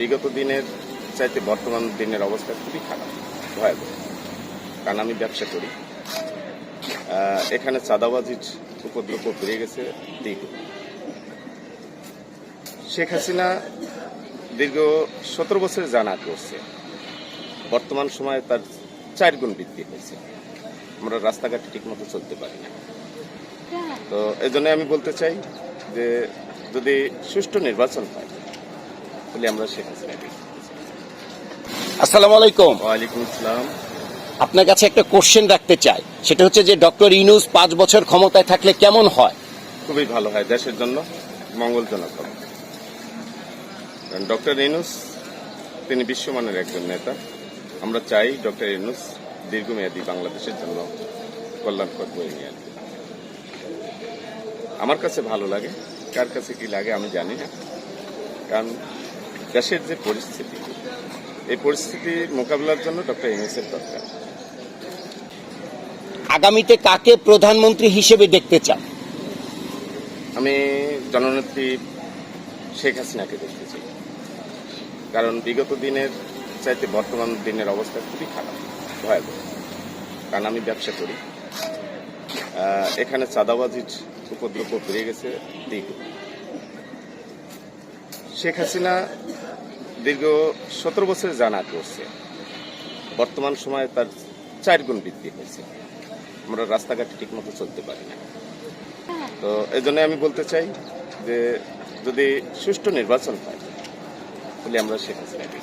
বিগত দিনের চাইতে বর্তমান দিনের অবস্থা খুবই খারাপ, ভয়াবহ। কারণ আমি ব্যবসা করি, এখানে চাঁদাবাজির উপদ্রব বেড়ে গেছে দ্বিগুণ। শেখ হাসিনা দীর্ঘ 17 বছর জানা করছে, বর্তমান সময়ে তার 4 গুণ বৃদ্ধি হয়েছে। আমরা রাস্তাঘাটে ঠিক মতো চলতে পারি না। তো এই জন্য আমি বলতে চাই যে যদি সুষ্ঠু নির্বাচন হয় তাহলে আমরা শেখ হাসিনাকে। আসসালামু আলাইকুম। ওয়ালাইকুম আসসালাম। আপনার কাছে একটা কোশ্চেন রাখতে চাই, সেটা হচ্ছে যে ডক্টর ইউনূস 5 বছর ক্ষমতায় থাকলে কেমন হয়? খুবই ভালো হয়, দেশের জন্য মঙ্গলজনক হবে। কারণ ডক্টর ইউনূস তিনি বিশ্বমানের একজন নেতা। আমরা চাই ডক্টর ইউনূস দীর্ঘমেয়াদী বাংলাদেশের জন্য কল্যাণকর বয়ে নিয়ে আসবে। আমার কাছে ভালো লাগে, কার কাছে কি লাগে আমি জানি না। কারণ দেশের যে পরিস্থিতি, এই পরিস্থিতি মোকাবিলার জন্য ডক্টর ইউনূসের দরকার। আগামীতে কাকে প্রধানমন্ত্রী হিসেবে দেখতে চান? আমি জননেত্রী শেখ হাসিনাকে দেখতে চাই। কারণ বিগত দিনের চাইতে বর্তমান দিনের অবস্থা খুবই খারাপ, ভয়াবহ। কারণ আমি ব্যবসা করি, এখানে চাঁদাবাজির উপদ্রব বেড়ে গেছে দ্বিগুণ। শেখ হাসিনা দীর্ঘ 17 বছর জানা করছে, বর্তমান সময়ে তার 4 গুণ বৃদ্ধি হয়েছে। আমরা রাস্তাঘাটে ঠিক মতো চলতে পারি না। তো এই জন্য আমি বলতে চাই যে যদি সুষ্ঠু নির্বাচন হয় তাহলে আমরা শেখ হাসিনাকে